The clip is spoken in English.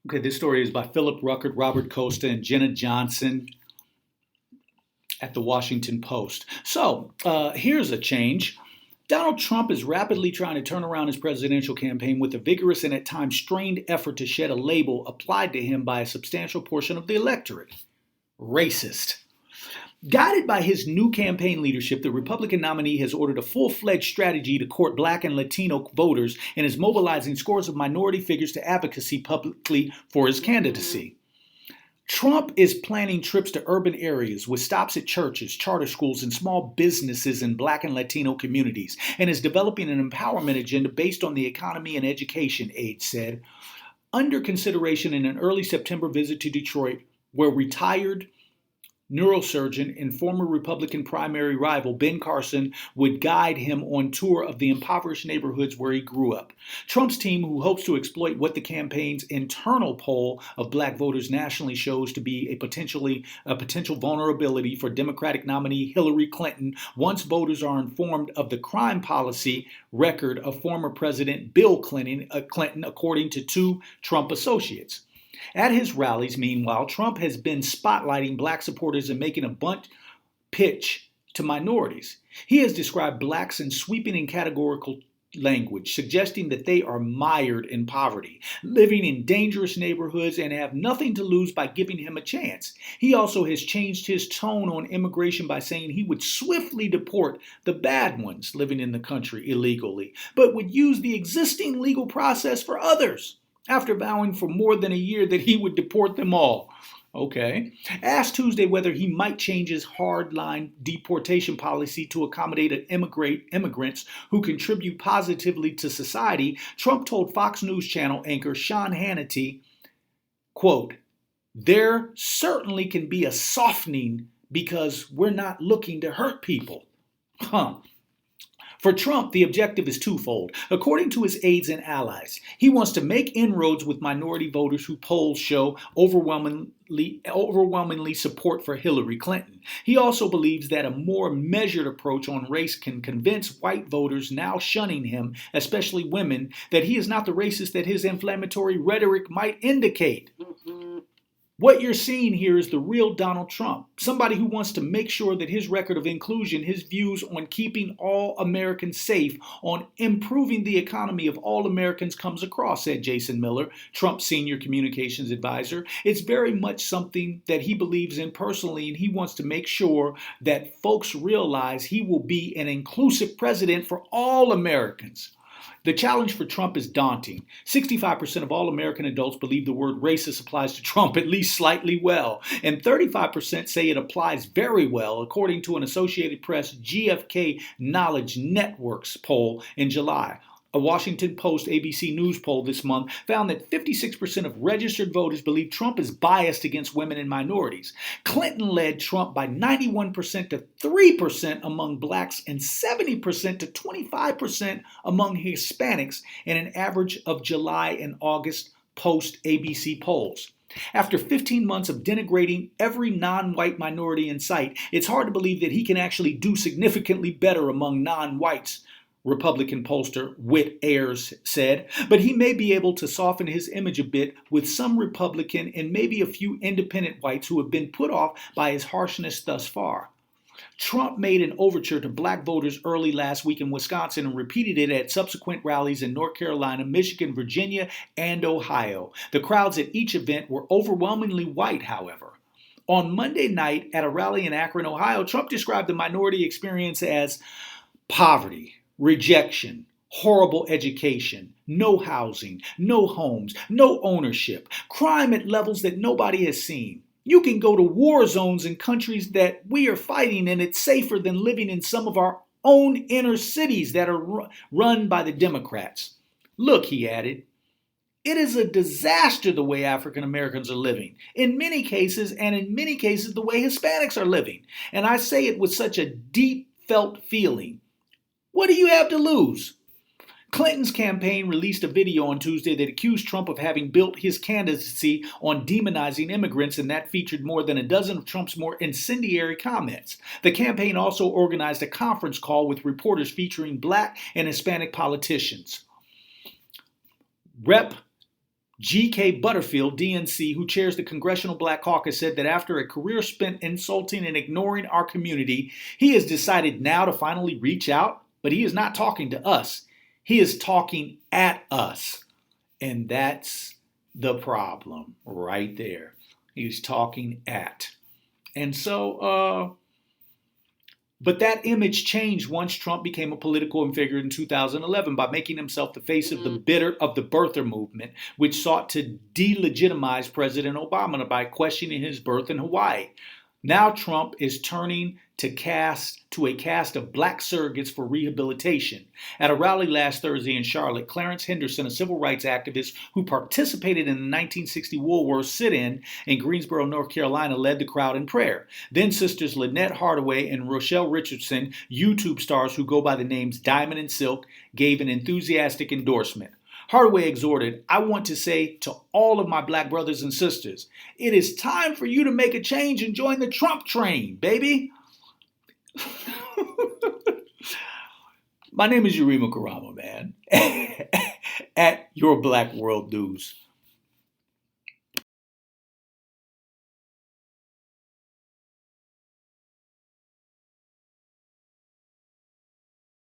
Okay, this story is by Philip Ruckert, Robert Costa, and Jenna Johnson at the Washington Post. Here's a change. Donald Trump is rapidly trying to turn around his presidential campaign with a vigorous and at times strained effort to shed a label applied to him by a substantial portion of the electorate: racist. Guided by his new campaign leadership, the Republican nominee has ordered a full-fledged strategy to court black and Latino voters and is mobilizing scores of minority figures to advocacy publicly for his candidacy. Trump is planning trips to urban areas with stops at churches, charter schools, and small businesses in black and Latino communities, and is developing an empowerment agenda based on the economy and education, aides said. Under consideration in an early September visit to Detroit, where retired neurosurgeon and former Republican primary rival Ben Carson would guide him on tour of the impoverished neighborhoods where he grew up. Trump's team, who hopes to exploit what the campaign's internal poll of black voters nationally shows to be a potential vulnerability for Democratic nominee Hillary Clinton once voters are informed of the crime policy record of former President Bill Clinton, according to two Trump associates. At his rallies, meanwhile, Trump has been spotlighting black supporters and making a blunt pitch to minorities. He has described blacks in sweeping and categorical language, suggesting that they are mired in poverty, living in dangerous neighborhoods, and have nothing to lose by giving him a chance. He also has changed his tone on immigration by saying he would swiftly deport the bad ones living in the country illegally, but would use the existing legal process for others, after vowing for more than a year that he would deport them all. Okay. Asked Tuesday whether he might change his hardline deportation policy to accommodate immigrants who contribute positively to society, Trump told Fox News Channel anchor Sean Hannity, quote, "There certainly can be a softening because we're not looking to hurt people." For Trump, the objective is twofold. According to his aides and allies, he wants to make inroads with minority voters who polls show overwhelmingly support for Hillary Clinton. He also believes that a more measured approach on race can convince white voters now shunning him, especially women, that he is not the racist that his inflammatory rhetoric might indicate. What you're seeing here is the real Donald Trump, somebody who wants to make sure that his record of inclusion, his views on keeping all Americans safe, on improving the economy of all Americans comes across, said Jason Miller, Trump's senior communications advisor. It's very much something that he believes in personally, and he wants to make sure that folks realize he will be an inclusive president for all Americans. The challenge for Trump is daunting. 65% of all American adults believe the word racist applies to Trump at least slightly well, and 35% say it applies very well, according to an Associated Press GFK Knowledge Networks poll in July. A Washington Post ABC News poll this month found that 56% of registered voters believe Trump is biased against women and minorities. Clinton led Trump by 91% to 3% among blacks and 70% to 25% among Hispanics in an average of July and August post-ABC polls. After 15 months of denigrating every non-white minority in sight, it's hard to believe that he can actually do significantly better among non-whites, Republican pollster Whit Ayers said, but he may be able to soften his image a bit with some Republican and maybe a few independent whites who have been put off by his harshness thus far. Trump made an overture to black voters early last week in Wisconsin and repeated it at subsequent rallies in North Carolina, Michigan, Virginia, and Ohio. The crowds at each event were overwhelmingly white, however. On Monday night at a rally in Akron, Ohio, Trump described the minority experience as poverty, rejection, horrible education, no housing, no homes, no ownership, crime at levels that nobody has seen. You can go to war zones in countries that we are fighting, and it's safer than living in some of our own inner cities that are run by the Democrats. Look, he added, it is a disaster the way African Americans are living, in many cases, and in many cases the way Hispanics are living. And I say it with such a deep felt feeling. What do you have to lose? Clinton's campaign released a video on Tuesday that accused Trump of having built his candidacy on demonizing immigrants, and that featured more than a dozen of Trump's more incendiary comments. The campaign also organized a conference call with reporters featuring black and Hispanic politicians. Rep. G.K. Butterfield, DNC, who chairs the Congressional Black Caucus, said that after a career spent insulting and ignoring our community, he has decided now to finally reach out, but he is not talking to us. He is talking at us. And that's the problem right there. He's talking at. And so, but that image changed once Trump became a political figure in 2011 by making himself the face of the birther movement, which sought to delegitimize President Obama by questioning his birth in Hawaii. Now Trump is turning to a cast of black surrogates for rehabilitation. At a rally last Thursday in Charlotte, Clarence Henderson, a civil rights activist who participated in the 1960 Woolworth sit-in in Greensboro, North Carolina, led the crowd in prayer. Then sisters Lynette Hardaway and Rochelle Richardson, YouTube stars who go by the names Diamond and Silk, gave an enthusiastic endorsement. Hardaway exhorted, "I want to say to all of my black brothers and sisters, it is time for you to make a change and join the Trump train, baby." My name is Yurima Karama, man, at Your Black World News.